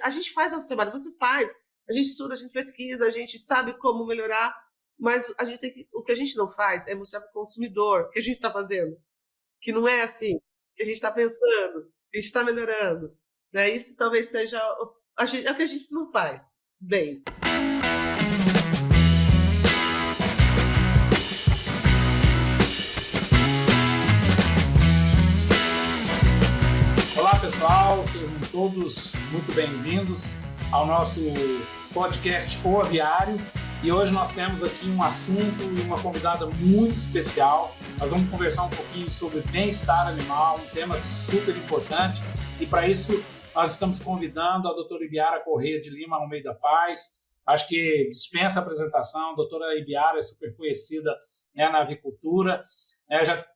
a gente faz nosso trabalho, você faz, a gente estuda, a gente pesquisa, a gente sabe como melhorar, mas o que a gente não faz é mostrar para o consumidor o que a gente está fazendo, que não é assim, que a gente está pensando, que a gente está melhorando. Né? Isso talvez seja é o que a gente não faz bem. Olá pessoal, sejam todos muito bem-vindos ao nosso podcast O Aviário. E hoje nós temos aqui um assunto e uma convidada muito especial. Nós vamos conversar um pouquinho sobre bem-estar animal, um tema super importante. E para isso nós estamos convidando a doutora Ibiara Correia de Lima Almeida Paz. Acho que dispensa a apresentação. A doutora Ibiara é super conhecida, né, na avicultura.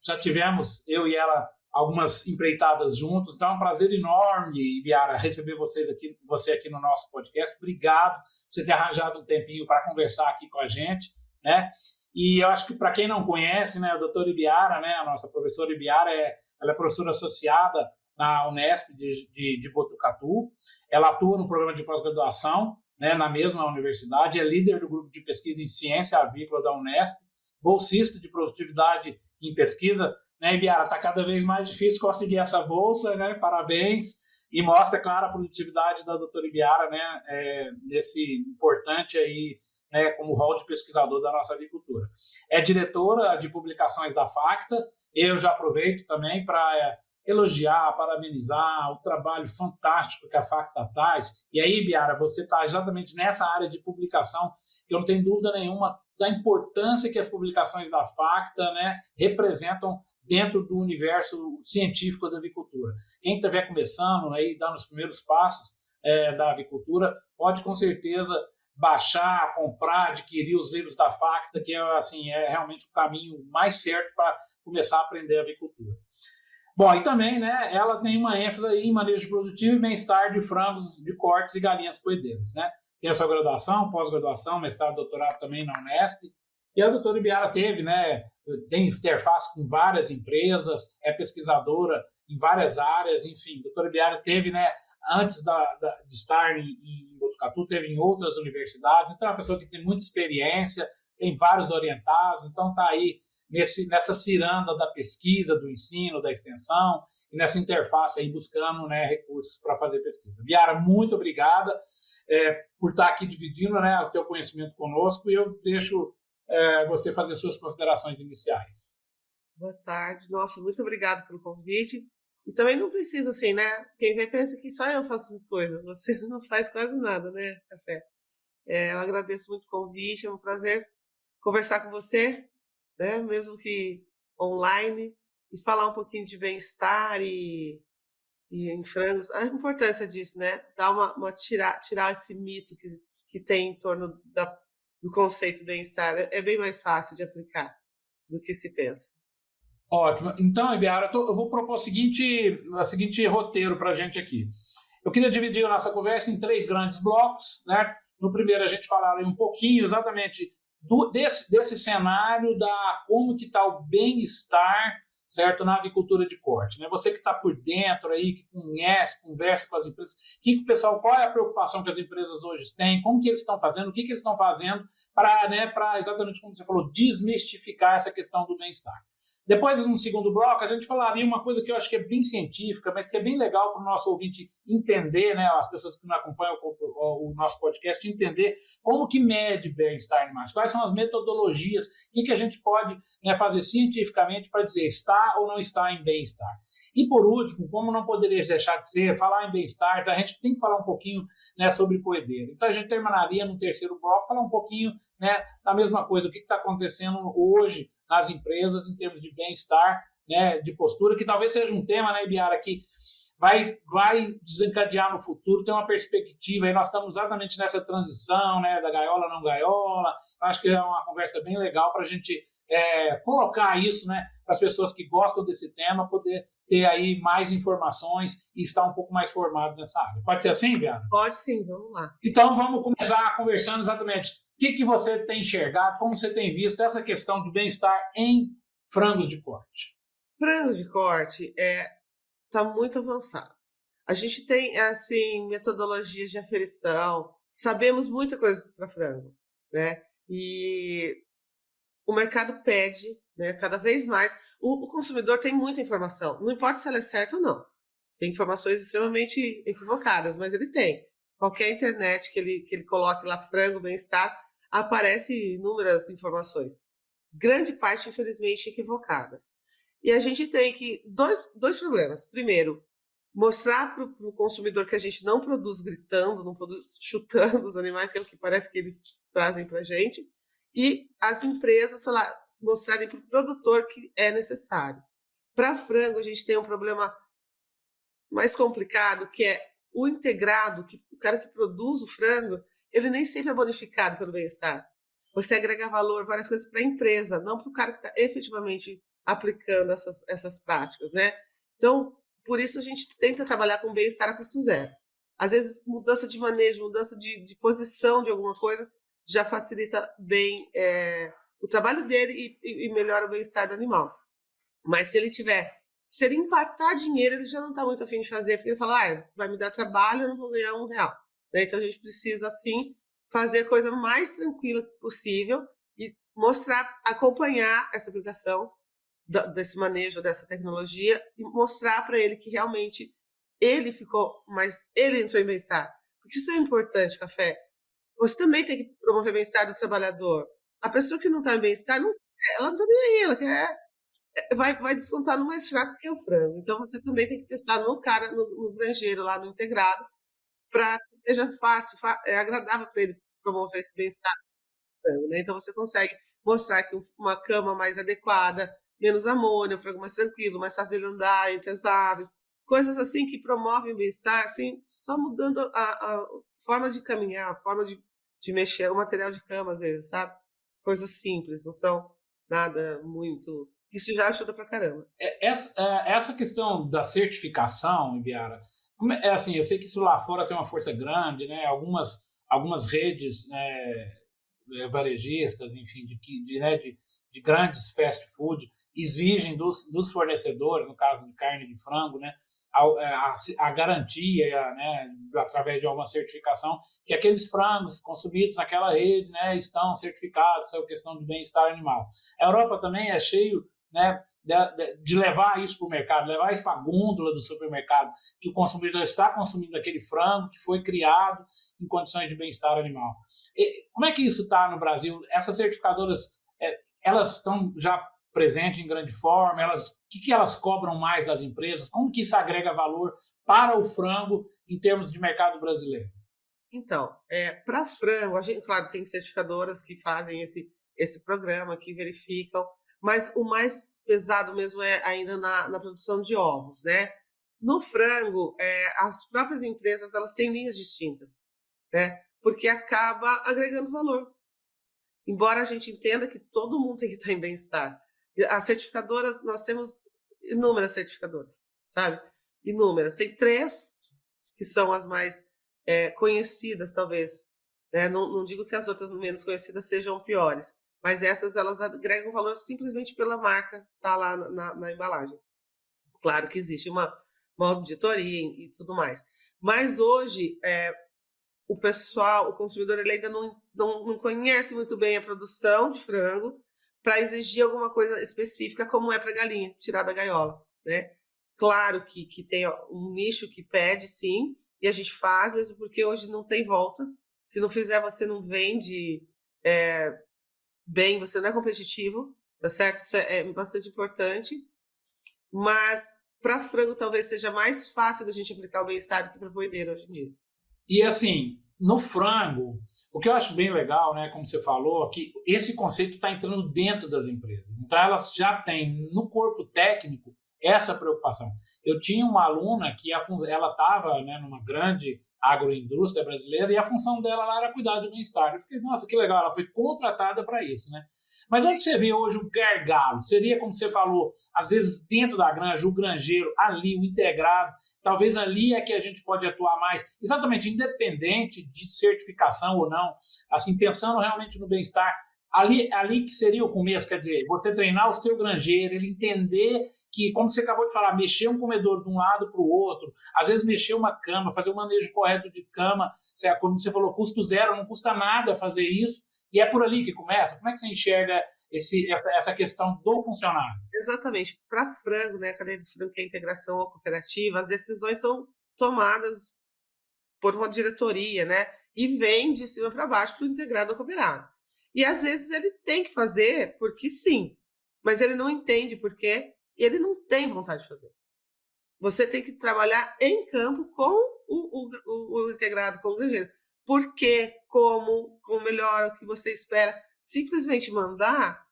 Já tivemos, eu e ela, algumas empreitadas juntos, então é um prazer enorme, Ibiara, receber você aqui no nosso podcast. Obrigado por você ter arranjado um tempinho para conversar aqui com a gente, né? E eu acho que para quem não conhece, né, a doutora Ibiara, né, a nossa professora Ibiara, ela é professora associada na Unesp de Botucatu, ela atua no programa de pós-graduação, né, na mesma universidade, é líder do grupo de pesquisa em ciência avícola da Unesp, bolsista de produtividade em pesquisa. Né, Ibiara, está cada vez mais difícil conseguir essa bolsa, né? Parabéns, e mostra, claro, a produtividade da doutora Ibiara, né? Nesse importante aí, né? Como rol de pesquisador da nossa avicultura. É diretora de publicações da FACTA. Eu já aproveito também para elogiar, parabenizar o trabalho fantástico que a FACTA faz. E aí, Ibiara, você está exatamente nessa área de publicação, que eu não tenho dúvida nenhuma da importância que as publicações da FACTA, né, representam dentro do universo científico da avicultura. Quem estiver começando, aí, dando os primeiros passos da avicultura, pode com certeza baixar, comprar, adquirir os livros da FACTA, que é realmente o caminho mais certo para começar a aprender a avicultura. Bom, e também, né, ela tem uma ênfase aí em manejo produtivo e bem-estar de frangos, de cortes e galinhas poedeiras, né? Tem a sua graduação, pós-graduação, mestrado, doutorado também na Unesp. E a doutora Ibiara tem interface com várias empresas, é pesquisadora em várias áreas, enfim. A doutora Ibiara teve, né, antes de estar em Botucatu, teve em outras universidades, então é uma pessoa que tem muita experiência, tem vários orientados, então está aí nessa ciranda da pesquisa, do ensino, da extensão, e nessa interface aí buscando, né, recursos para fazer pesquisa. Ibiara, muito obrigada por estar aqui dividindo, né, o teu conhecimento conosco, e eu deixo você fazer suas considerações iniciais. Boa tarde. Nossa, muito obrigada pelo convite. E também não precisa, assim, né? Quem vem pensa que só eu faço as coisas. Você não faz quase nada, né, Café? Eu agradeço muito o convite. É um prazer conversar com você, né? Mesmo que online, e falar um pouquinho de bem-estar e em frangos. A importância disso, né? Dar tirar esse mito que tem em torno do conceito de bem-estar. É bem mais fácil de aplicar do que se pensa. Ótimo. Então, Ibiara, eu vou propor o seguinte roteiro para a gente aqui. Eu queria dividir a nossa conversa em 3 grandes blocos, né? No primeiro, a gente falaria um pouquinho exatamente desse cenário como que está o bem-estar, certo, na avicultura de corte, né? Você que está por dentro aí, que conhece, conversa com as empresas, qual é a preocupação que as empresas hoje têm, como que eles estão fazendo, o que eles estão fazendo para, né, exatamente como você falou, desmistificar essa questão do bem-estar. Depois, no segundo bloco, a gente falaria uma coisa que eu acho que é bem científica, mas que é bem legal para o nosso ouvinte entender, né, as pessoas que não acompanham o nosso podcast, entender como que mede bem-estar animal, quais são as metodologias, o que a gente pode, né, fazer cientificamente para dizer está ou não está em bem-estar. E, por último, como não poderia deixar de ser, falar em bem-estar, então a gente tem que falar um pouquinho, né, sobre poedeira. Então, a gente terminaria no terceiro bloco, falar um pouquinho, né, da mesma coisa, o que está acontecendo hoje nas empresas em termos de bem-estar, né, de postura, que talvez seja um tema, né, Ibiara, que vai desencadear no futuro, tem uma perspectiva, e nós estamos exatamente nessa transição, né, da gaiola não gaiola. Acho que é uma conversa bem legal para a gente colocar isso, né, para as pessoas que gostam desse tema, poder ter aí mais informações e estar um pouco mais formado nessa área. Pode ser assim, Ibiara? Pode sim, vamos lá. Então, vamos começar conversando exatamente o que você tem enxergado, como você tem visto essa questão do bem-estar em frangos de corte. Frangos de corte está muito avançado. A gente tem, assim, metodologias de aferição, sabemos muita coisa para frango, né? E o mercado pede, né, cada vez mais. O consumidor tem muita informação, não importa se ela é certa ou não. Tem informações extremamente equivocadas, mas ele tem. Qualquer internet que ele coloque lá frango, bem-estar, aparece inúmeras informações. Grande parte, infelizmente, equivocadas. E a gente tem que... Dois problemas. Primeiro, mostrar para o consumidor que a gente não produz gritando, não produz chutando os animais, que é o que parece que eles trazem para a gente. E as empresas, sei lá, mostrarem para o produtor que é necessário. Para frango, a gente tem um problema mais complicado, que é o integrado, que o cara que produz o frango, ele nem sempre é bonificado pelo bem-estar. Você agrega valor, várias coisas para a empresa, não para o cara que está efetivamente aplicando essas práticas, né? Então, por isso a gente tenta trabalhar com bem-estar a custo zero. Às vezes, mudança de manejo, mudança de posição de alguma coisa, já facilita bem o trabalho dele e melhora o bem-estar do animal. Mas se ele empatar dinheiro, ele já não está muito afim de fazer, porque ele fala, vai me dar trabalho, eu não vou ganhar R$1. Né? Então a gente precisa, assim, fazer a coisa mais tranquila possível e mostrar, acompanhar essa aplicação desse manejo, dessa tecnologia, e mostrar para ele que realmente ele entrou em bem-estar. Porque isso é importante, Café. Você também tem que promover bem-estar do trabalhador. A pessoa que não está em bem-estar, ela não está nem aí, ela quer... Vai descontar no mais fraco, que é o frango. Então, você também tem que pensar no cara, no granjeiro lá, no integrado, para que seja fácil, agradável para ele promover esse bem-estar do frango, né? Então, você consegue mostrar que uma cama mais adequada, menos amônia, o frango mais tranquilo, mais fácil de ele andar entre as aves, coisas assim que promovem o bem-estar, assim, só mudando a forma de caminhar, a forma de mexer, o material de cama, às vezes, sabe? Coisas simples, não são nada muito... Isso já ajuda pra caramba. Essa questão da certificação, Ibiara, assim, eu sei que isso lá fora tem uma força grande, né? Algumas redes, né, varejistas, enfim, de grandes fast food exigem dos fornecedores, no caso de carne de frango, né, a garantia, né, através de alguma certificação, que aqueles frangos consumidos naquela rede, né, estão certificados sobre questão de bem-estar animal. A Europa também é cheio, né, de levar isso para o mercado, levar isso para a gôndola do supermercado, que o consumidor está consumindo aquele frango que foi criado em condições de bem-estar animal. Como é que isso está no Brasil? Essas certificadoras, elas estão já presentes em grande forma? O que elas cobram mais das empresas? Como que isso agrega valor para o frango em termos de mercado brasileiro? Então, para frango, a gente, claro, tem certificadoras que fazem esse programa, que verificam, mas o mais pesado mesmo é ainda na produção de ovos, né? No frango, as próprias empresas, elas têm linhas distintas, né? Porque acaba agregando valor. Embora a gente entenda que todo mundo tem que estar em bem-estar. As certificadoras, nós temos inúmeras certificadoras, sabe? Inúmeras. Tem 3 que são as mais conhecidas, talvez. Né? Não digo que as outras menos conhecidas sejam piores, mas essas, elas agregam valor simplesmente pela marca tá lá na embalagem. Claro que existe uma auditoria e tudo mais. Mas hoje, o consumidor, ele ainda não conhece muito bem a produção de frango para exigir alguma coisa específica, como é para galinha, tirar da gaiola, né? Claro que tem um nicho que pede, sim, e a gente faz, mesmo porque hoje não tem volta. Se não fizer, você não vende bem, você não é competitivo, tá certo? Isso é bastante importante. Mas para frango talvez seja mais fácil da gente aplicar o bem-estar do que para boideiro hoje em dia. E assim, no frango, o que eu acho bem legal, né, como você falou, que esse conceito está entrando dentro das empresas. Então elas já têm no corpo técnico essa preocupação. Eu tinha uma aluna que ela estava, né, numa grande agroindústria brasileira e a função dela lá era cuidar do bem-estar. Eu fiquei, nossa, que legal, ela foi contratada para isso, né? Mas onde você vê hoje o gargalo? Seria, como você falou, às vezes dentro da granja, o granjeiro, ali, o integrado, talvez ali é que a gente pode atuar mais, exatamente independente de certificação ou não, assim, pensando realmente no bem-estar. ali que seria o começo, quer dizer, você treinar o seu granjeiro, ele entender que, como você acabou de falar, mexer um comedor de um lado para o outro, às vezes mexer uma cama, fazer um manejo correto de cama, como você falou, custo zero, não custa nada fazer isso, e é por ali que começa. Como é que você enxerga essa questão do funcionário? Exatamente. Para frango, né, a cadeia de frango, que é a integração ou cooperativa, as decisões são tomadas por uma diretoria, né, e vem de cima para baixo para o integrado ou cooperado. E às vezes ele tem que fazer porque sim, mas ele não entende por quê e ele não tem vontade de fazer. Você tem que trabalhar em campo com o integrado, com o granjeiro. Por quê, como melhor, o que você espera. Simplesmente mandar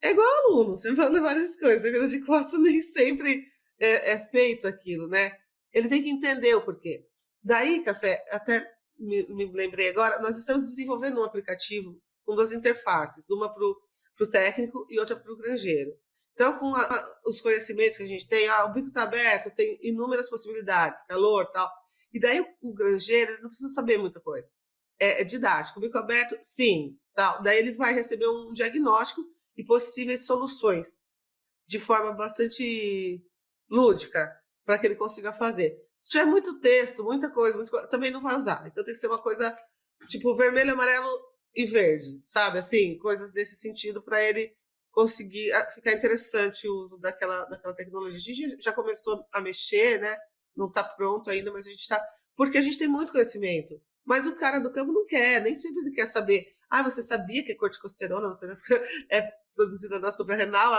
é igual aluno, você manda várias coisas, a vida de costas nem sempre é feito aquilo, né? Ele tem que entender o porquê. Daí, Café, até me lembrei agora, nós estamos desenvolvendo um aplicativo com 2 interfaces, uma para o técnico e outra para o granjeiro. Então, com os conhecimentos que a gente tem, o bico está aberto, tem inúmeras possibilidades, calor, tal. E daí o granjeiro ele não precisa saber muita coisa. É didático. O bico aberto, sim, tal. Daí ele vai receber um diagnóstico e possíveis soluções de forma bastante lúdica para que ele consiga fazer. Se tiver muito texto, muita coisa, também não vai usar. Então tem que ser uma coisa tipo vermelho, amarelo e verde, sabe? Assim, coisas nesse sentido para ele conseguir ficar interessante o uso daquela tecnologia. A gente já começou a mexer, né? Não está pronto ainda, mas a gente está... Porque a gente tem muito conhecimento. Mas o cara do campo não quer, nem sempre ele quer saber. Você sabia que a corticosterona, não sei, é produzida na suprarrenal?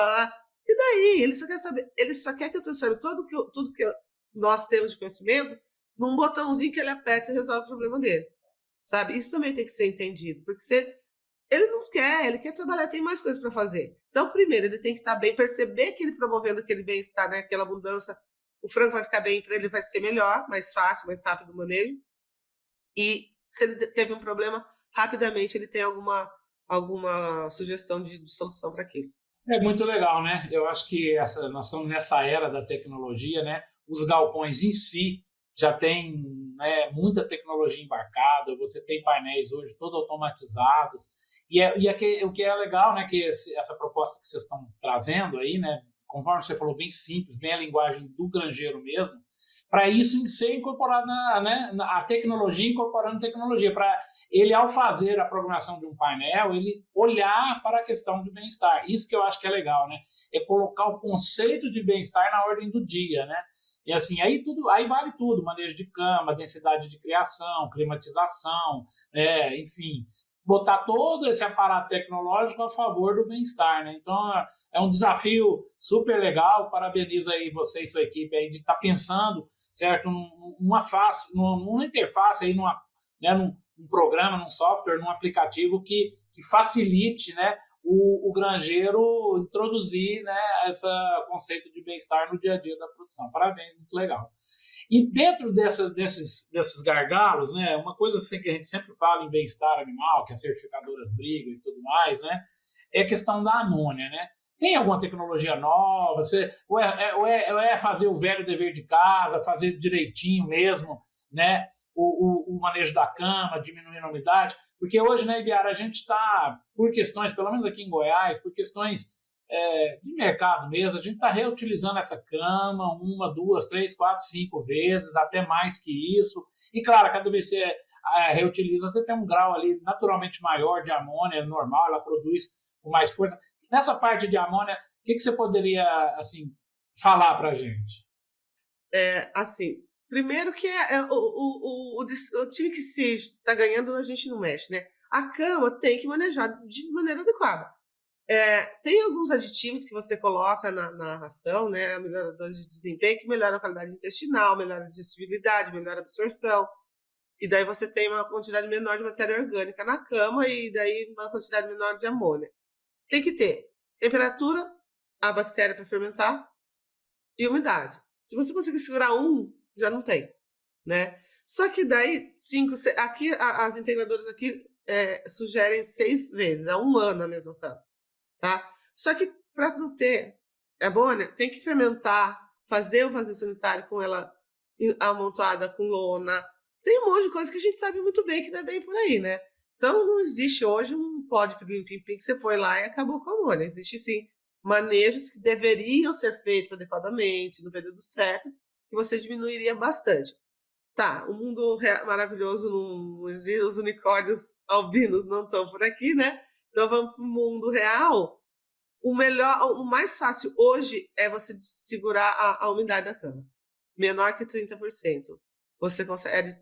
E daí? Ele só quer saber, ele só quer que eu transfira tudo que nós temos de conhecimento num botãozinho que ele aperta e resolve o problema dele. Sabe? Isso também tem que ser entendido, porque ele não quer, ele quer trabalhar, tem mais coisas para fazer. Então, primeiro, ele tem que estar bem, perceber que ele promovendo aquele bem-estar, né, aquela abundância, o frango vai ficar bem, para ele vai ser melhor, mais fácil, mais rápido o manejo. E se ele teve um problema, rapidamente ele tem alguma sugestão de solução para aquilo. É muito legal, né? Eu acho que nós estamos nessa era da tecnologia, né? Os galpões em si já tem, né, muita tecnologia embarcada, você tem painéis hoje todos automatizados, o que é legal, né, que essa proposta que vocês estão trazendo aí, né, conforme você falou, bem simples, bem a linguagem do granjeiro mesmo, para isso ser incorporado a tecnologia, incorporando tecnologia, para ele, ao fazer a programação de um painel, ele olhar para a questão de bem-estar. Isso que eu acho que é legal, né? É colocar o conceito de bem-estar na ordem do dia, né? E assim, aí vale tudo, manejo de cama, densidade de criação, climatização, enfim, botar todo esse aparato tecnológico a favor do bem-estar, né? Então, é um desafio super legal, parabenizo aí você e sua equipe aí de estar pensando, certo, numa interface aí, num programa, num software, num aplicativo que facilite, né, o granjeiro introduzir, né, esse conceito de bem-estar no dia a dia da produção. Parabéns, muito legal. E dentro desses gargalos, né, uma coisa assim que a gente sempre fala em bem-estar animal, que as certificadoras brigam e tudo mais, né, é a questão da amônia, né? Tem alguma tecnologia nova? Ou é fazer o velho dever de casa, fazer direitinho mesmo, né? O manejo da cama, diminuindo a umidade? Porque hoje, né, Ibiara, a gente está, por questões, pelo menos aqui em Goiás, por questões de mercado mesmo, a gente está reutilizando essa cama 1, 2, 3, 4, 5 vezes, até mais que isso. E claro, cada vez que você reutiliza, você tem um grau ali naturalmente maior de amônia, normal, ela produz com mais força. Nessa parte de amônia, o que você poderia, assim, falar para a gente? Assim, primeiro que o time que se está ganhando, a gente não mexe, né? A cama tem que manejar de maneira adequada. Tem alguns aditivos que você coloca na ração, né? Melhoradores de desempenho, que melhoram a qualidade intestinal, melhoram a digestibilidade, melhoram a absorção. E daí você tem uma quantidade menor de matéria orgânica na cama e daí uma quantidade menor de amônia. Tem que ter temperatura, a bactéria para fermentar e umidade. Se você conseguir segurar já não tem, né? Só que daí, aqui as integradoras aqui sugerem 6 vezes, 1 ano a mesma cama, tá? Só que para não ter amônia, tem que fermentar, fazer o vazio sanitário com ela amontoada com lona. Tem um monte de coisa que a gente sabe muito bem que não é bem por aí, né? Então, não existe hoje um pó de pirlim-pim-pim que você põe lá e acabou com a amônia. Existe, sim, manejos que deveriam ser feitos adequadamente, no período certo, que você diminuiria bastante. Tá, o mundo maravilhoso, os unicórnios albinos não estão por aqui, né? Então, vamos para o mundo real. O mais fácil hoje é você segurar a umidade da cama. Menor que 30%. Você consegue,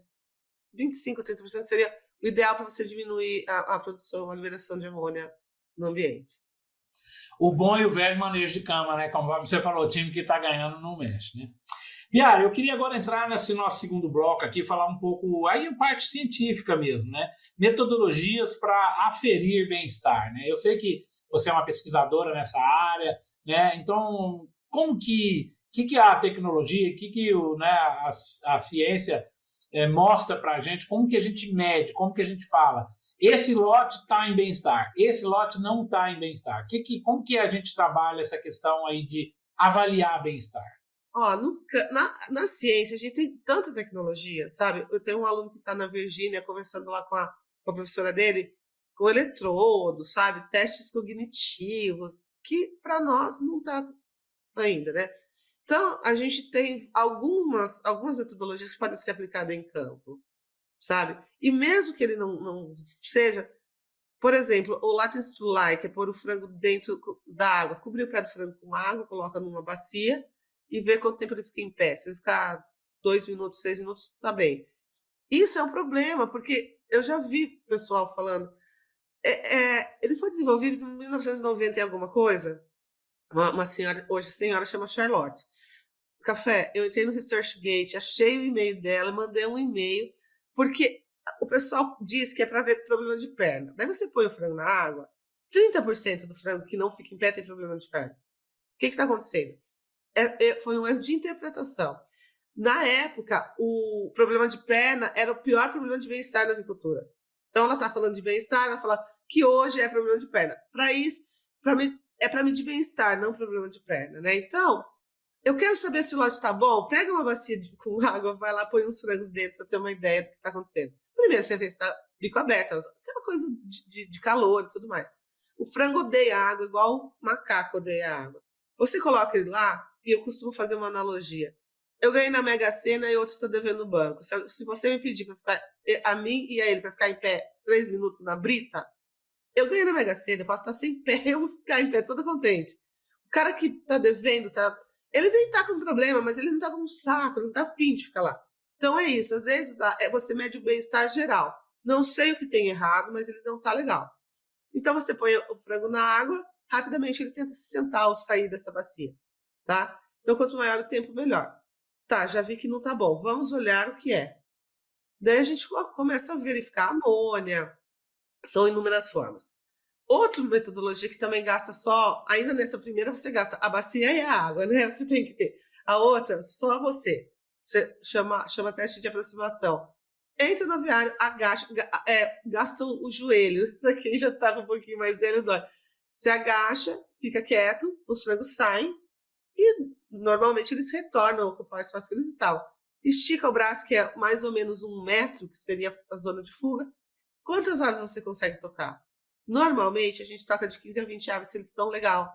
25% a 30% seria o ideal para você diminuir a produção, a liberação de amônia no ambiente. O bom e o velho manejo de cama, né? Como você falou, o time que está ganhando não mexe, né? Biara, eu queria agora entrar nesse nosso segundo bloco aqui, falar um pouco, aí a parte científica mesmo, né? Metodologias para aferir bem-estar, né? Eu sei que você é uma pesquisadora nessa área, né? Então, como que a tecnologia, né, a ciência mostra para a gente, como que a gente mede, como que a gente fala, esse lote está em bem-estar, esse lote não está em bem-estar. Como que a gente trabalha essa questão aí de avaliar bem-estar? Ó, na ciência, a gente tem tanta tecnologia, sabe? Eu tenho um aluno que está na Virgínia, conversando lá com a professora dele, com eletrodos, sabe? Testes cognitivos, que para nós não está ainda, né? Então, a gente tem algumas metodologias que podem ser aplicadas em campo, sabe? E mesmo que ele não seja, por exemplo, o latency to lie, que é pôr o frango dentro da água, cobrir o pé do frango com água, coloca numa bacia e ver quanto tempo ele fica em pé. Se ele ficar 2 minutos, 3 minutos, tá bem. Isso é um problema, porque eu já vi pessoal falando. Ele foi desenvolvido em 1990 e alguma coisa. Uma senhora, hoje senhora, chama Charlotte. Café, eu entrei no ResearchGate, achei o e-mail dela, mandei um e-mail, porque o pessoal diz que é para ver problema de perna. Daí você põe o frango na água, 30% do frango que não fica em pé tem problema de perna. O que está acontecendo? Foi um erro de interpretação. Na época, o problema de perna era o pior problema de bem-estar na avicultura. Então, ela está falando de bem-estar, ela fala que hoje é problema de perna. Para isso, é para medir bem-estar, não problema de perna, né? Então, eu quero saber se o lote está bom. Pega uma bacia com água, vai lá, põe uns frangos dentro para ter uma ideia do que está acontecendo. Primeiro, você vê se está bico aberto, aquela coisa de calor e tudo mais. O frango odeia água, igual o macaco odeia água. Você coloca ele lá, e eu costumo fazer uma analogia. Eu ganhei na Mega Sena e outro está devendo no banco. Se você me pedir para ficar, a mim e a ele, para ficar em pé 3 minutos na brita, eu ganhei na Mega Sena, eu posso estar sem pé, eu vou ficar em pé toda contente. O cara que está devendo, ele nem está com problema, mas ele não está com um saco, não está afim de ficar lá. Então é isso, às vezes você mede o bem-estar geral. Não sei o que tem errado, mas ele não está legal. Então você põe o frango na água, rapidamente ele tenta se sentar ou sair dessa bacia, tá? Então quanto maior o tempo, melhor. Tá, já vi que não tá bom, vamos olhar o que é. Daí a gente começa a verificar a amônia, são inúmeras formas. Outra metodologia que também gasta só, ainda nessa primeira você gasta a bacia e a água, né? Você tem que ter. A outra, só você. Você chama teste de aproximação. Entra no aviário, agacha, gasta o joelho. Para quem já estava um pouquinho mais velho, dói. Você agacha, fica quieto, os frangos saem e normalmente eles retornam a ocupar o espaço que eles estavam. Estica o braço, que é mais ou menos 1 metro, que seria a zona de fuga. Quantas aves você consegue tocar? Normalmente, a gente toca de 15 a 20 aves se eles estão legal.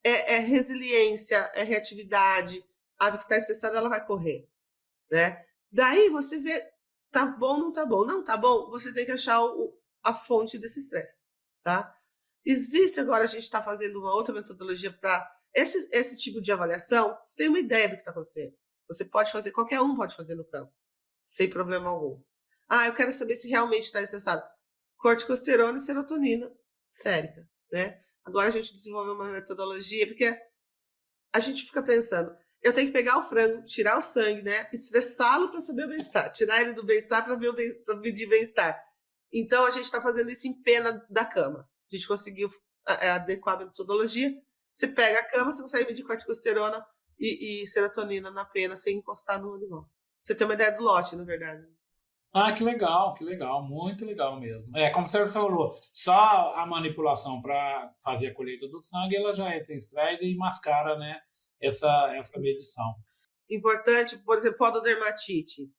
É resiliência, é reatividade. A ave que está estressada, ela vai correr, né? Daí você vê, tá bom, não tá bom. Não tá bom, você tem que achar a fonte desse estresse, tá? Existe agora, a gente está fazendo uma outra metodologia para esse tipo de avaliação. Você tem uma ideia do que está acontecendo. Você pode fazer, qualquer um pode fazer no campo, sem problema algum. Eu quero saber se realmente está estressado. Corticosterona e serotonina sérica, né? Agora a gente desenvolveu uma metodologia, porque a gente fica pensando, eu tenho que pegar o frango, tirar o sangue, né? Estressá-lo para saber o bem-estar, tirar ele do bem-estar para medir bem-estar. Então a gente está fazendo isso em pena da cama. A gente conseguiu adequar a metodologia. Você pega a cama, você consegue medir corticosterona e serotonina na pena sem encostar no animal. Você tem uma ideia do lote, na verdade. Que legal, muito legal mesmo. Como você falou, só a manipulação para fazer a colheita do sangue, ela já tem estresse e mascara, né, essa medição. Importante, por exemplo, pododermatite.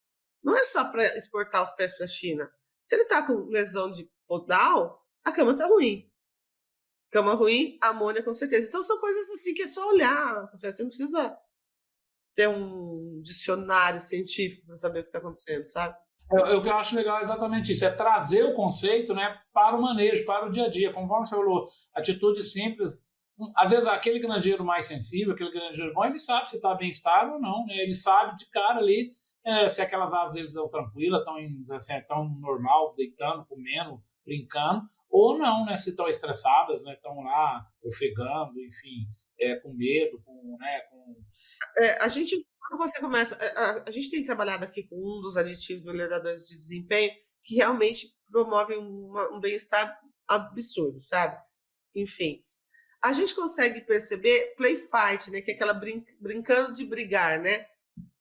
Não é só para exportar os pés para a China. Se ele está com lesão de ou down, a cama tá ruim. Cama ruim, amônia com certeza. Então são coisas assim que é só olhar. Você não precisa ter um dicionário científico para saber o que está acontecendo, sabe? O que eu acho legal é exatamente isso, é trazer o conceito, né, para o manejo, para o dia a dia. Conforme você falou, atitude simples. Às vezes aquele granjeiro mais sensível, aquele granjeiro bom, ele sabe se está bem-estar ou não, né? Ele sabe de cara ali se aquelas aves eles estão tranquilas, estão assim, tão normal, deitando, comendo, brincando, ou não, né? Se estão estressadas, né? Estão lá ofegando, enfim, com medo, A gente, quando você começa, a gente tem trabalhado aqui com um dos aditivos melhoradores de desempenho que realmente promove um bem-estar absurdo, sabe? Enfim, a gente consegue perceber play fight, né? Que é aquela brincando de brigar, né?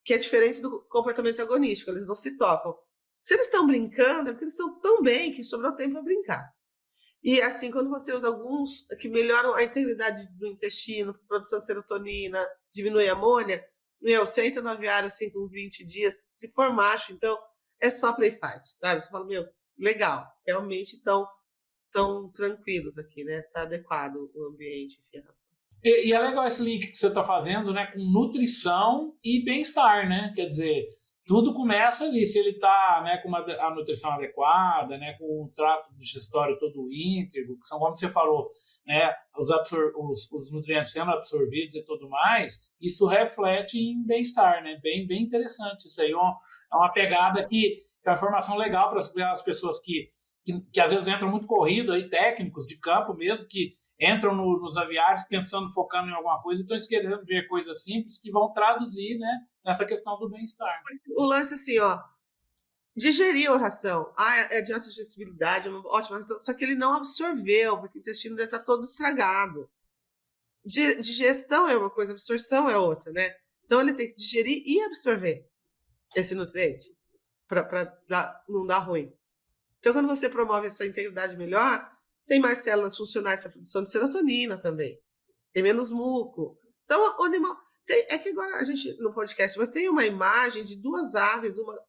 Que é diferente do comportamento agonístico, eles não se tocam. Se eles estão brincando, é porque eles estão tão bem que sobrou tempo para brincar. E assim, quando você usa alguns que melhoram a integridade do intestino, produção de serotonina, diminui a amônia, você entra no aviário assim com 20 dias, se for macho, então é só play fight, sabe? Você fala, legal, realmente estão tão tranquilos aqui, né? Tá adequado o ambiente, enfim, a ração. E é legal esse link que você está fazendo, né, com nutrição e bem-estar, né? Quer dizer, tudo começa ali, se ele está, né, com a nutrição adequada, né, com o trato digestório todo íntegro, que são, como você falou, né, os nutrientes sendo absorvidos e tudo mais, isso reflete em bem-estar, né? Bem interessante isso aí, é uma pegada que é uma informação legal para as pessoas que às vezes entram muito corrido, aí, técnicos de campo mesmo, que entram nos aviários pensando, focando em alguma coisa e estão esquecendo de ver coisas simples que vão traduzir, né, nessa questão do bem-estar. O lance assim, digeriu a ração. É de alta digestibilidade, é uma ótima ração, só que ele não absorveu, porque o intestino dele está todo estragado. Digestão é uma coisa, absorção é outra, né? Então ele tem que digerir e absorver esse nutriente para não dar ruim. Então, quando você promove essa integridade melhor, tem mais células funcionais para a produção de serotonina também. Tem menos muco. Então, o animal... é que agora a gente, no podcast, mas tem uma imagem de duas aves, uma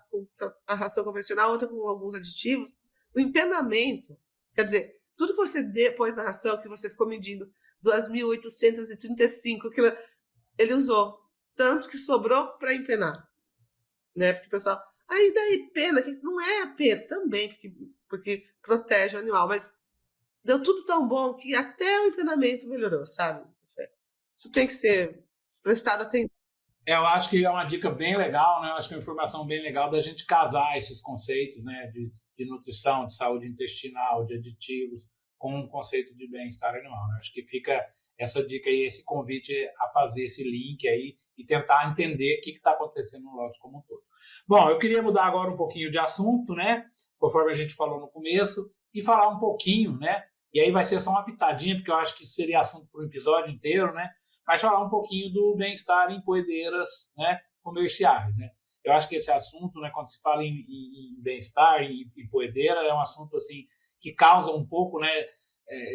com a ração convencional, outra com alguns aditivos. O empenamento, quer dizer, tudo que você depois da ração, que você ficou medindo 2.835 quilos, ele usou. Tanto que sobrou para empenar. Né? Porque o pessoal... Aí daí pena, que não é a pena também, porque protege o animal, mas deu tudo tão bom que até o empenamento melhorou, sabe? Isso tem que ser prestado atenção. Eu acho que é uma dica bem legal, né? Eu acho que é uma informação bem legal da gente casar esses conceitos, né, de nutrição, de saúde intestinal, de aditivos, com um conceito de bem-estar animal, né? Acho que fica essa dica aí, esse convite a fazer esse link aí e tentar entender o que está acontecendo no lote como um todo. Bom, eu queria mudar agora um pouquinho de assunto, né? Conforme a gente falou no começo, e falar um pouquinho, né? E aí vai ser só uma pitadinha, porque eu acho que isso seria assunto para um episódio inteiro, né? Mas falar um pouquinho do bem-estar em poedeiras, né, comerciais, né? Eu acho que esse assunto, né, quando se fala em bem-estar em poedeira, é um assunto assim que causa um pouco, né,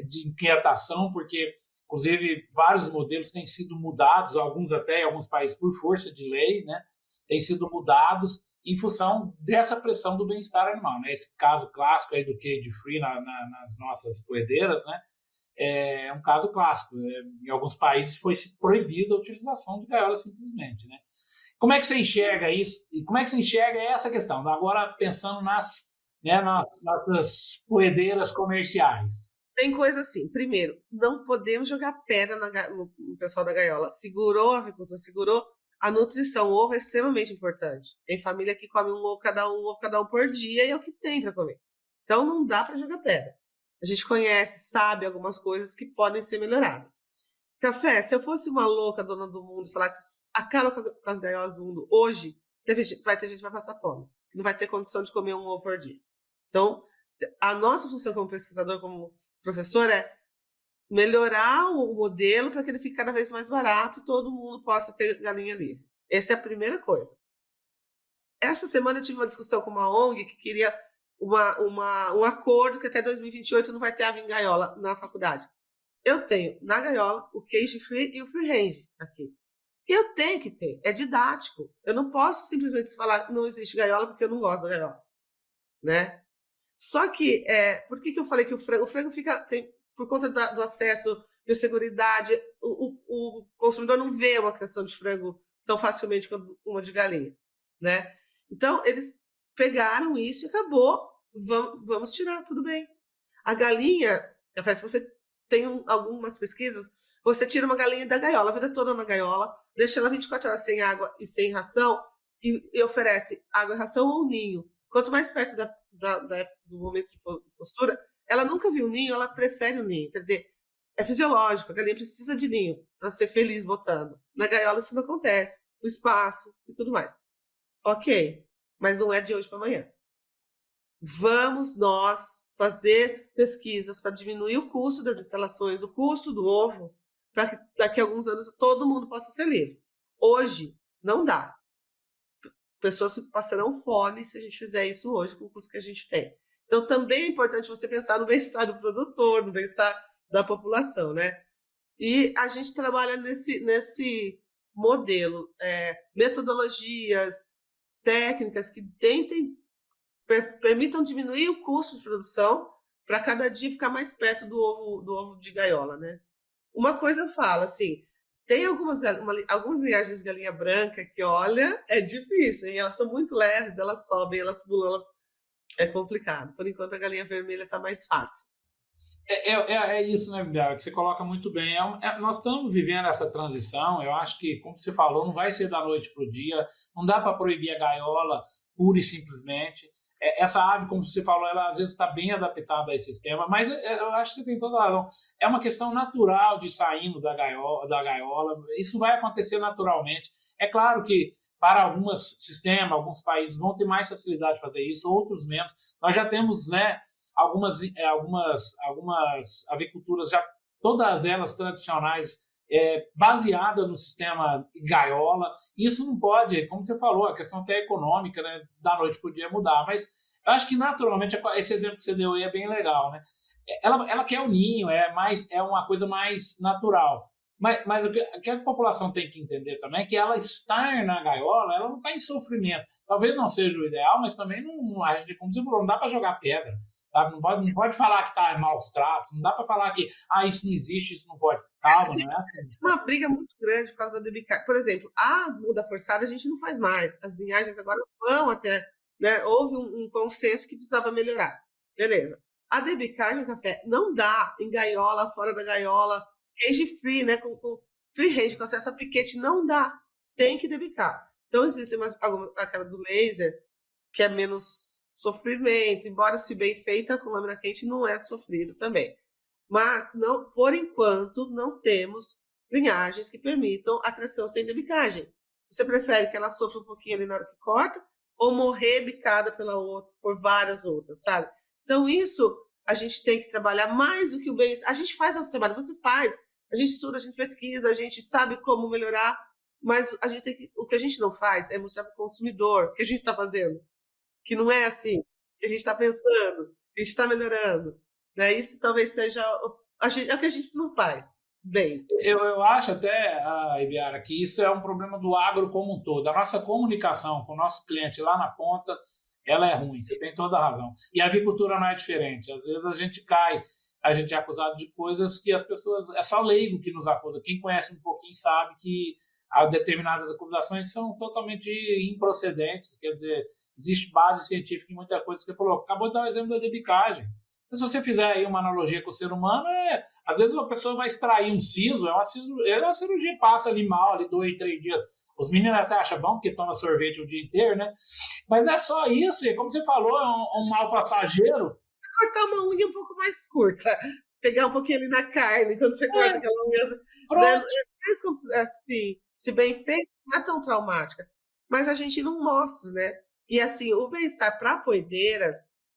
de inquietação, porque inclusive vários modelos têm sido mudados, alguns até em alguns países por força de lei, né, têm sido mudados em função dessa pressão do bem-estar animal, né? Esse caso clássico aí do cage-free nas nossas poedeiras, né? É um caso clássico. Em alguns países foi proibida a utilização de gaiola simplesmente, né? Como é que você enxerga isso? E como é que você enxerga essa questão? Agora pensando nas nossas poedeiras comerciais. Tem coisa assim. Primeiro, não podemos jogar pedra no pessoal da gaiola. Segurou a avicultura, segurou a nutrição. O ovo é extremamente importante. Tem família que come um ovo cada um por dia e é o que tem para comer. Então não dá para jogar pedra. A gente conhece, sabe algumas coisas que podem ser melhoradas. Café, se eu fosse uma louca dona do mundo e falasse acaba com as gaiolas do mundo hoje, vai ter gente que vai passar fome. Não vai ter condição de comer um ovo por dia. Então, a nossa função como pesquisador, como professor, é melhorar o modelo para que ele fique cada vez mais barato e todo mundo possa ter galinha livre. Essa é a primeira coisa. Essa semana eu tive uma discussão com uma ONG que queria um acordo que até 2028 não vai ter ave em gaiola na faculdade. Eu tenho na gaiola o cage free e o free range aqui. E eu tenho que ter, é didático. Eu não posso simplesmente falar não existe gaiola porque eu não gosto da gaiola, né? Só que, por que eu falei que o frango fica, por conta do acesso, biosseguridade, o consumidor não vê uma criação de frango tão facilmente quanto uma de galinha, né? Então, eles pegaram isso e acabou, vamos tirar, tudo bem. A galinha, se você tem algumas pesquisas, você tira uma galinha da gaiola, a vida toda na gaiola, deixa ela 24 horas sem água e sem ração e oferece água e ração ou ninho. Quanto mais perto do momento de postura, ela nunca viu ninho, ela prefere o ninho. Quer dizer, é fisiológico, a galinha precisa de ninho para ser feliz botando. Na gaiola isso não acontece, o espaço e tudo mais. Ok, mas não é de hoje para amanhã. Vamos nós fazer pesquisas para diminuir o custo das instalações, o custo do ovo, para que daqui a alguns anos todo mundo possa ser livre. Hoje, não dá. Pessoas passarão fome se a gente fizer isso hoje com o custo que a gente tem. Então, também é importante você pensar no bem-estar do produtor, no bem-estar da população, né? E a gente trabalha nesse modelo, metodologias, técnicas que permitam diminuir o custo de produção para cada dia ficar mais perto do ovo de gaiola, né? Uma coisa eu falo, assim, tem algumas linhagens de galinha branca que, olha, é difícil, hein? Elas são muito leves, elas sobem, elas pulam, é complicado. Por enquanto, a galinha vermelha está mais fácil. É isso, né, Bibiara, que você coloca muito bem. Nós estamos vivendo essa transição, eu acho que, como você falou, não vai ser da noite para o dia, não dá para proibir a gaiola pura e simplesmente. Essa ave, como você falou, ela às vezes está bem adaptada a esse sistema, mas eu acho que você tem toda a razão. É uma questão natural de saindo da gaiola, isso vai acontecer naturalmente. É claro que para alguns sistemas, alguns países vão ter mais facilidade de fazer isso, outros menos. Nós já temos, né, algumas aviculturas, já todas elas tradicionais, baseada no sistema gaiola. Isso não pode, como você falou, a questão até econômica, né, da noite para o dia mudar, mas eu acho que naturalmente esse exemplo que você deu aí é bem legal, né? Ela quer o ninho, é uma coisa mais natural. Mas o que a população tem que entender também é que ela estar na gaiola, ela não está em sofrimento. Talvez não seja o ideal, mas também não age de como você falou, não dá para jogar pedra, sabe? Não pode falar que está em maus tratos, não dá para falar que isso não existe, isso não pode. Calma, não é assim. Uma briga muito grande por causa da debicagem. Por exemplo, a muda forçada a gente não faz mais. As linhagens agora vão até, né? Houve um consenso que precisava melhorar. Beleza. A debicagem, Café, não dá em gaiola, fora da gaiola, cage free, né? Com free range, com acesso a piquete, não dá. Tem que debicar. Então, existe aquela do laser, que é menos sofrimento, embora se bem feita com lâmina quente, não é sofrido também. Mas, não, por enquanto, não temos linhagens que permitam a criação sem debicagem. Você prefere que ela sofra um pouquinho ali na hora que corta ou morrer bicada por várias outras, sabe? Então, isso a gente tem que trabalhar mais do que o bem. A gente faz nosso trabalho, você faz. A gente estuda, a gente pesquisa, a gente sabe como melhorar, mas o que a gente não faz é mostrar para o consumidor o que a gente está fazendo. Que não é assim, que a gente está pensando, que a gente está melhorando. Né? Isso talvez seja é o que a gente não faz bem. Eu acho até, Ibiara, que isso é um problema do agro como um todo. A nossa comunicação com o nosso cliente lá na ponta, ela é ruim, você tem toda a razão. E a avicultura não é diferente. Às vezes a gente é acusado de coisas que as pessoas... É só leigo que nos acusa. Quem conhece um pouquinho sabe que determinadas acusações são totalmente improcedentes. Quer dizer, existe base científica em muita coisa. Você falou, acabou de dar o exemplo da debicagem. Se você fizer aí uma analogia com o ser humano, às vezes uma pessoa vai extrair um siso, é uma cirurgia, passa ali mal, ali 2, 3 dias. Os meninos até acham bom porque toma sorvete o dia inteiro, né? Mas é só isso, como você falou, é um mal passageiro. Cortar uma unha um pouco mais curta, pegar um pouquinho ali na carne, quando você corta aquela unha. Pronto. Assim, se bem feito, não é tão traumática. Mas a gente não mostra, né? E assim, o bem-estar para poedeiras,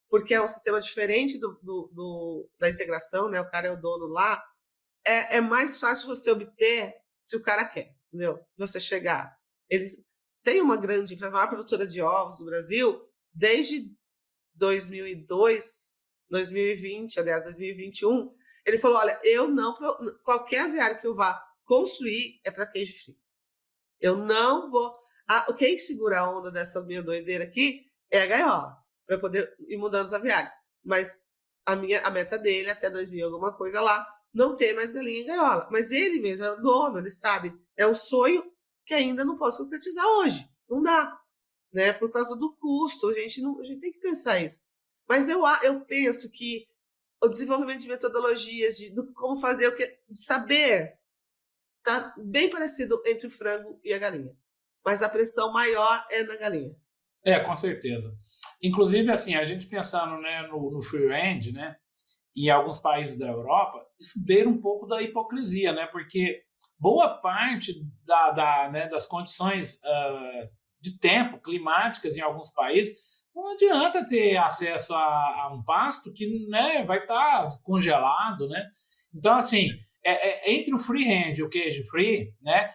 porque é um sistema diferente da integração, né? O cara é o dono lá, é mais fácil você obter se o cara quer, entendeu? Você chegar. Eles têm uma maior produtora de ovos do Brasil desde 2002, 2020, aliás, 2021. Ele falou, olha, qualquer aviário que eu vá construir é para queijo free. Eu não vou... Quem segura a onda dessa minha doideira aqui é a gaiola, para poder ir mudando os aviários. mas a meta dele até 2000 alguma coisa lá, não ter mais galinha em gaiola. Mas ele mesmo é o dono, ele sabe, é um sonho que ainda não posso concretizar hoje, não dá, né? Por causa do custo, a gente tem que pensar isso. Mas eu penso que o desenvolvimento de metodologias, como fazer o que, de saber, tá bem parecido entre o frango e a galinha. Mas a pressão maior é na galinha. Com certeza. Inclusive, assim, a gente pensando, né, no free range, né, em alguns países da Europa, isso beira um pouco da hipocrisia, né, porque boa parte né, das condições de tempo, climáticas em alguns países, não adianta ter acesso a um pasto que, né, vai estar congelado, né? Então, assim, entre o free range e o cage free, né,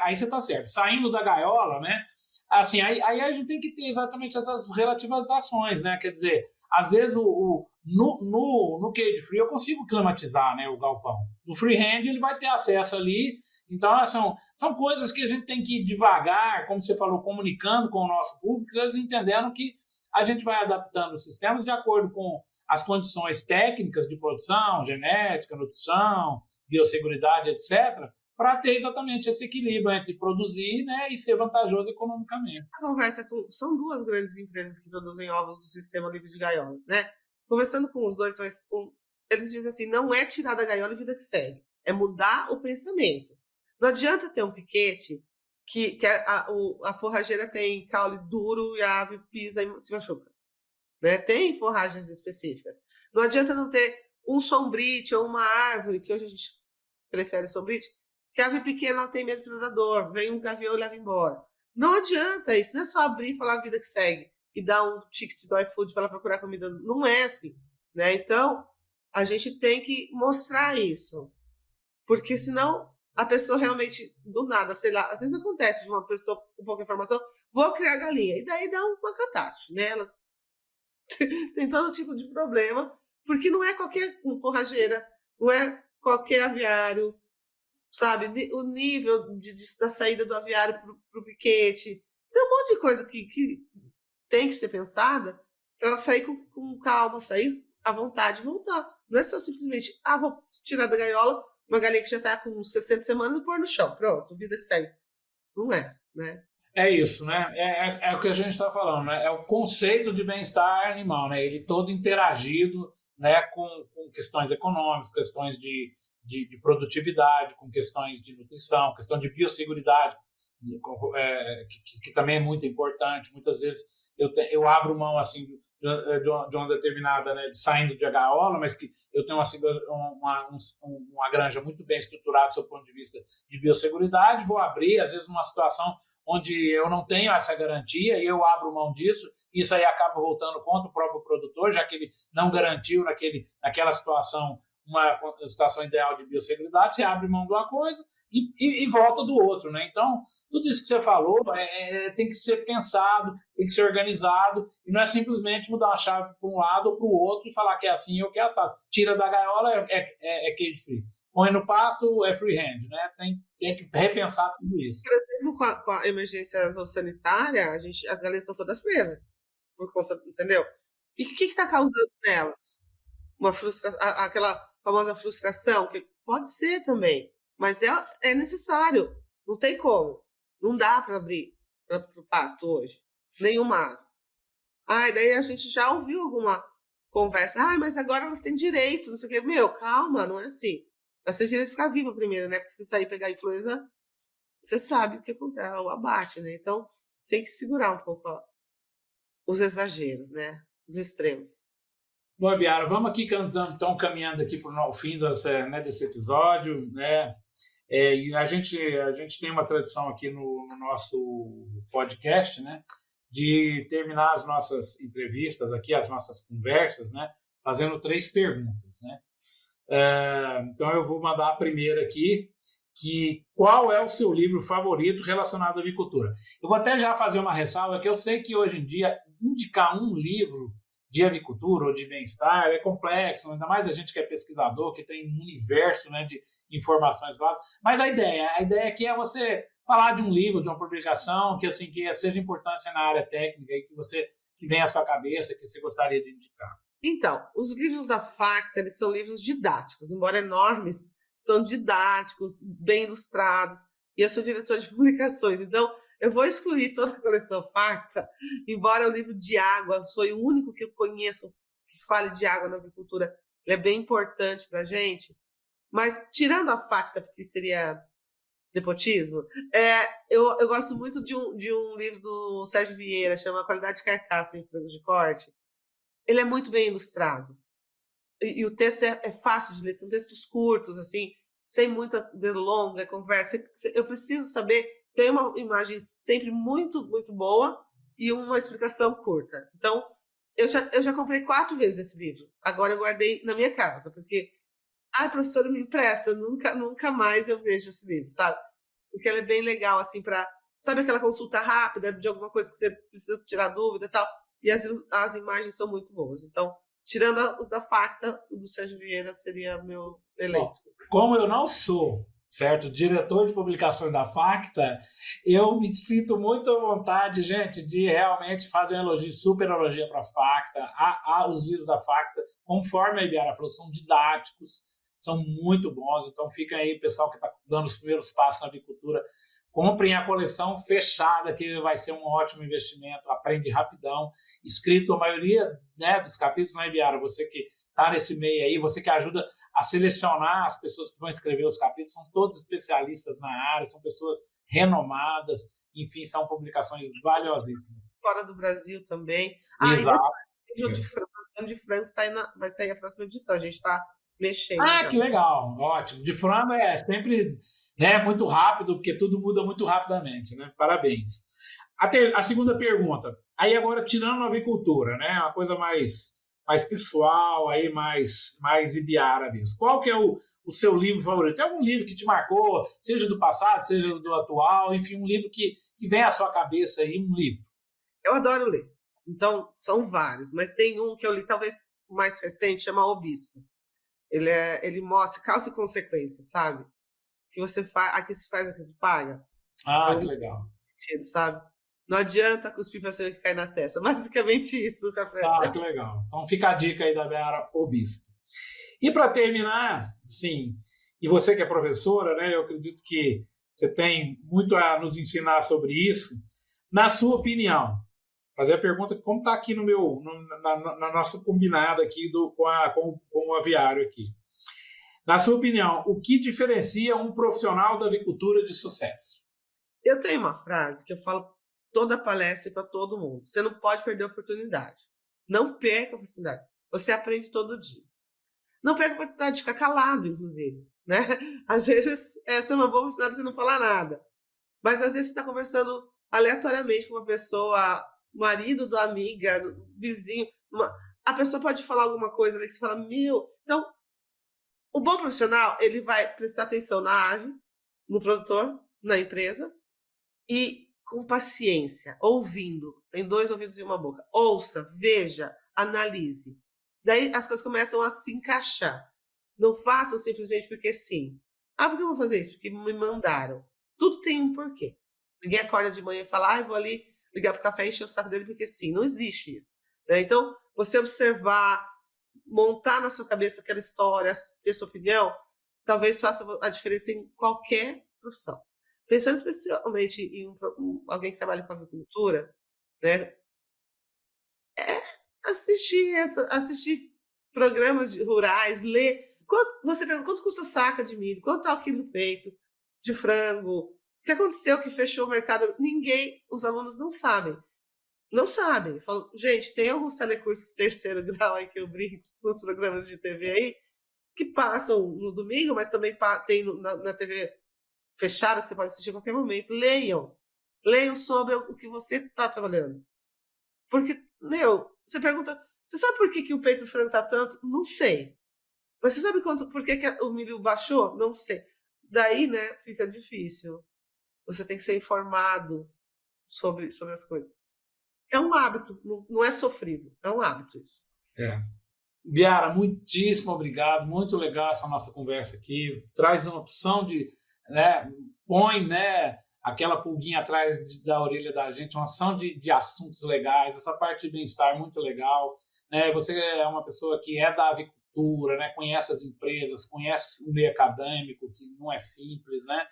aí você está certo, saindo da gaiola, né, assim, aí a gente tem que ter exatamente essas relativizações, né? Quer dizer, às vezes no cage free eu consigo climatizar, né, o galpão. No freehand ele vai ter acesso ali. Então são coisas que a gente tem que ir devagar, como você falou, comunicando com o nosso público, eles entendendo que a gente vai adaptando os sistemas de acordo com as condições técnicas de produção, genética, nutrição, biosseguridade, etc., para ter exatamente esse equilíbrio entre produzir, né, e ser vantajoso economicamente. A conversa são duas grandes empresas que produzem ovos do sistema livre de gaiolas, né? Conversando com os dois, eles dizem assim, não é tirar da gaiola e vida que segue, é mudar o pensamento. Não adianta ter um piquete que a forrageira tem caule duro e a ave pisa e se machuca. Né? Tem forragens específicas. Não adianta não ter um sombrite ou uma árvore, que hoje a gente prefere sombrite, que a ave pequena ela tem medo de predador, vem um gavião e leva embora. Não adianta isso, não é só abrir e falar a vida que segue e dar um ticket do iFood para ela procurar comida. Não é assim, né? Então, a gente tem que mostrar isso, porque senão a pessoa realmente, do nada, sei lá, às vezes acontece de uma pessoa com pouca informação, vou criar galinha, e daí dá uma catástrofe, né? Elas tem todo tipo de problema, porque não é qualquer forrageira, não é qualquer aviário, sabe? O nível da saída do aviário para o piquete. Tem um monte de coisa que tem que ser pensada para ela sair com calma, sair à vontade e voltar. Não é só simplesmente, vou tirar da gaiola uma galinha que já está com 60 semanas e pôr no chão. Pronto, vida que segue. Não é, né? É isso, né? É o que a gente está falando, né? É o conceito de bem-estar animal, né? Ele todo interagido, né, com questões econômicas, questões de produtividade, com questões de nutrição, questão de biosseguridade, que também é muito importante. Muitas vezes eu abro mão assim de uma determinada, né, saindo de gaiola, mas que eu tenho uma granja muito bem estruturada do ponto de vista de biosseguridade, vou abrir, às vezes, numa situação onde eu não tenho essa garantia e eu abro mão disso, isso aí acaba voltando contra o próprio produtor, já que ele não garantiu naquela situação uma situação ideal de biosseguridade, você abre mão de uma coisa e volta do outro, né? Então, tudo isso que você falou tem que ser pensado, tem que ser organizado, e não é simplesmente mudar uma chave para um lado ou para o outro e falar que é assim ou que é assado. Tira da gaiola, é cage free. Põe no pasto, é freehand, né? Tem que repensar tudo isso. Por exemplo, com a emergência sanitária, as galinhas estão todas presas, por conta, entendeu? E o que está causando nelas? Uma frustração, aquela famosa frustração, que pode ser também, mas é necessário, não tem como, não dá para abrir para o pasto hoje, nenhuma. Daí a gente já ouviu alguma conversa, mas agora elas têm direito, não sei o quê. Meu, calma, não é assim. Elas têm direito de ficar viva primeiro, né? Porque se sair e pegar influenza, você sabe o que acontece, o abate, né? Então, tem que segurar um pouco os exageros, né? Os extremos. Bom, Biara, vamos aqui então caminhando aqui para o fim desse episódio, né? E a gente tem uma tradição aqui no nosso podcast, né, de terminar as nossas entrevistas aqui, as nossas conversas, né, fazendo 3 perguntas, né? Então eu vou mandar a primeira aqui, que qual é o seu livro favorito relacionado à avicultura? Eu vou até já fazer uma ressalva, que eu sei que hoje em dia indicar um livro de avicultura ou de bem-estar é complexo, ainda mais da gente que é pesquisador, que tem um universo, né, de informações válidas. Mas a ideia aqui é você falar de um livro, de uma publicação que seja importância na área técnica e que venha à sua cabeça, que você gostaria de indicar. Então, os livros da Facta, eles são livros didáticos, embora enormes, são didáticos, bem ilustrados, e eu sou diretora de publicações, então eu vou excluir toda a coleção Facta, embora o livro de água, sou o único que eu conheço que fale de água na avicultura, ele é bem importante para a gente, mas tirando a Facta, porque seria nepotismo, eu gosto muito de um livro do Sérgio Vieira, chama Qualidade de Carcaça em Frango de Corte. Ele é muito bem ilustrado. E o texto é fácil de ler, são textos curtos, assim, sem muita delonga, conversa. Eu preciso saber, tem uma imagem sempre muito, muito boa e uma explicação curta. Então, eu já comprei 4 vezes esse livro. Agora eu guardei na minha casa, porque, professora, me empresta, nunca mais eu vejo esse livro, sabe? Porque ele é bem legal, assim, sabe aquela consulta rápida de alguma coisa que você precisa tirar dúvida e tal? E as imagens são muito boas. Então, tirando os da Facta, o do Sérgio Vieira seria meu eleito. Bom, como eu não sou, certo, diretor de publicações da Facta, eu me sinto muito à vontade, gente, de realmente fazer um elogio, super elogio para a Facta. Os livros da Facta, conforme a Ibiara falou, são didáticos, são muito bons. Então, fica aí, pessoal que está dando os primeiros passos na avicultura, comprem a coleção fechada, que vai ser um ótimo investimento, aprende rapidão, escrito a maioria, né, dos capítulos na Ibiara, você que está nesse meio aí, você que ajuda a selecionar as pessoas que vão escrever os capítulos, são todos especialistas na área, são pessoas renomadas, enfim, são publicações valiosíssimas. Fora do Brasil também. Exato. E o de França, de França vai sair a próxima edição, a gente está mexendo. Que legal, ótimo. De frango é sempre, né, muito rápido, porque tudo muda muito rapidamente, né? Parabéns. A segunda pergunta, aí agora tirando a avicultura, né, uma coisa mais pessoal, aí mais Ibiara mesmo. Qual que é o seu livro favorito? Tem algum livro que te marcou, seja do passado, seja do atual, enfim, um livro que vem à sua cabeça aí, um livro? Eu adoro ler, então são vários, mas tem um que eu li talvez mais recente, chama O Bispo. Ele mostra causa e consequência, sabe? Que você faz, aqui se faz, aqui se paga. Que legal. Sabe? Não adianta cuspir para cima que cai na testa. Basicamente isso, Café. Que legal. Então fica a dica aí da Ibiara, O Bispo. E para terminar, sim, e você que é professora, né? Eu acredito que você tem muito a nos ensinar sobre isso. Na sua opinião, fazer a pergunta como está aqui na nossa combinada aqui com o aviário aqui. Na sua opinião, o que diferencia um profissional da avicultura de sucesso? Eu tenho uma frase que eu falo toda a palestra para todo mundo. Você não pode perder a oportunidade. Não perca a oportunidade. Você aprende todo dia. Não perca a oportunidade de ficar calado, inclusive. Né? Às vezes, essa é uma boa oportunidade de você não falar nada. Mas às vezes você está conversando aleatoriamente com uma pessoa, marido da amiga, vizinho. A pessoa pode falar alguma coisa ali que você fala, Então, o bom profissional, ele vai prestar atenção na ave, no produtor, na empresa, e com paciência, ouvindo. Tem 2 ouvidos e uma boca. Ouça, veja, analise. Daí as coisas começam a se encaixar. Não façam simplesmente porque sim. Por que eu vou fazer isso? Porque me mandaram. Tudo tem um porquê. Ninguém acorda de manhã e fala, vou ali ligar para o café e encher o saco dele porque sim. Não existe isso. Né? Então, você observar, montar na sua cabeça aquela história, ter sua opinião, talvez faça a diferença em qualquer profissão. Pensando especialmente em alguém que trabalha com avicultura, né? Assistir programas rurais, ler. Você pergunta quanto custa a saca de milho, quanto está o quilo do peito de frango, o que aconteceu que fechou o mercado? Os alunos não sabem. Não sabem. Falam, gente, tem alguns telecursos 3º grau aí que eu brinco com os programas de TV aí, que passam no domingo, mas também tem na TV fechada, que você pode assistir a qualquer momento. Leiam sobre o que você está trabalhando. Porque, você pergunta, você sabe por que o peito do frango está tanto? Não sei. Mas você sabe por que o milho baixou? Não sei. Daí, né, fica difícil. Você tem que ser informado sobre as coisas. É um hábito, não é sofrido, é um hábito isso. Ibiara, muitíssimo obrigado, muito legal essa nossa conversa aqui, traz uma opção de, né, põe, né, aquela pulguinha atrás da orelha da gente, uma ação de assuntos legais, essa parte de bem-estar muito legal, né? Você é uma pessoa que é da avicultura, né? Conhece as empresas, conhece o meio acadêmico, que não é simples, né?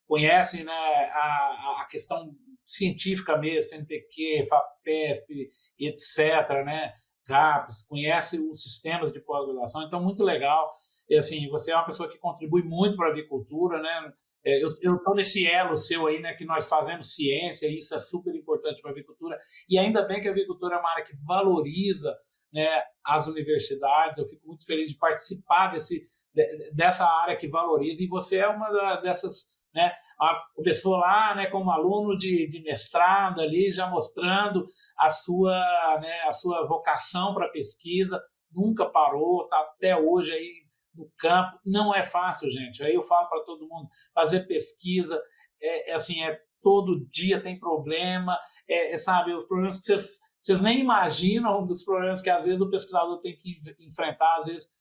Conhece, né, a questão científica mesmo, CNPq, FAPESP, etc., né? CAPES, conhece os sistemas de pós-graduação, então muito legal. E, assim, você é uma pessoa que contribui muito para a avicultura, né? Eu estou nesse elo seu aí, né, que nós fazemos ciência, e isso é super importante para a avicultura, e ainda bem que a avicultura é uma área que valoriza, né, as universidades. Eu fico muito feliz de participar dessa área que valoriza, e você é uma dessas, né, começou lá, né, como aluno de mestrado ali, já mostrando né, a sua vocação para pesquisa, nunca parou, está até hoje aí no campo. Não é fácil, gente. Aí eu falo para todo mundo, fazer pesquisa assim, todo dia tem problema, sabe, os problemas que vocês nem imaginam, dos problemas que às vezes o pesquisador tem que enfrentar, às vezes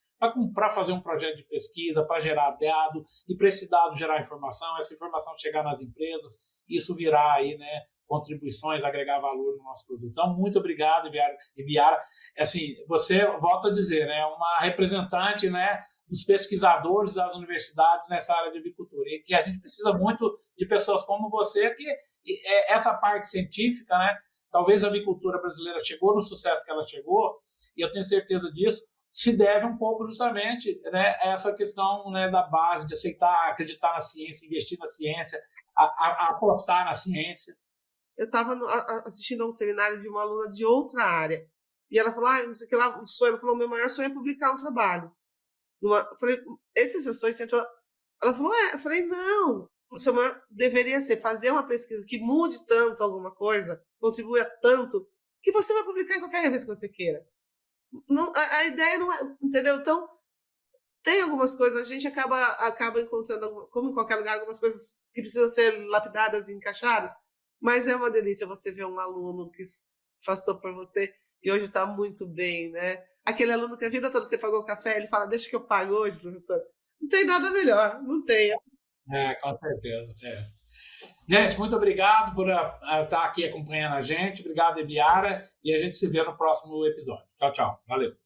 para fazer um projeto de pesquisa, para gerar dado, e para esse dado gerar informação, essa informação chegar nas empresas, isso virar aí, né, contribuições, agregar valor no nosso produto. Então, muito obrigado, Ibiara. Assim, você, volto a dizer, né, uma representante, né, dos pesquisadores das universidades nessa área de avicultura, e que a gente precisa muito de pessoas como você, que essa parte científica, né, talvez a avicultura brasileira chegou no sucesso que ela chegou, e eu tenho certeza disso, se deve um pouco justamente, né, a essa questão, né, da base, de aceitar, acreditar na ciência, investir na ciência, apostar na ciência. Eu estava assistindo a um seminário de uma aluna de outra área, e ela falou, não sei o que lá, o sonho, ela falou, meu maior sonho é publicar um trabalho. Eu falei, esse é seu sonho? Você entrou... Ela falou, eu falei, não, o seu maior deveria ser fazer uma pesquisa que mude tanto alguma coisa, contribua tanto, que você vai publicar em qualquer revista que você queira. Não, a ideia não é, entendeu? Então, tem algumas coisas, a gente acaba encontrando, como em qualquer lugar, algumas coisas que precisam ser lapidadas e encaixadas, mas é uma delícia você ver um aluno que passou por você e hoje está muito bem, né? Aquele aluno que a vida toda você pagou o café, ele fala, deixa que eu pago hoje, professor. Não tem nada melhor, não tem. Com certeza. Gente, muito obrigado por estar aqui acompanhando a gente. Obrigado, Ibiara. E a gente se vê no próximo episódio. Tchau, tchau. Valeu.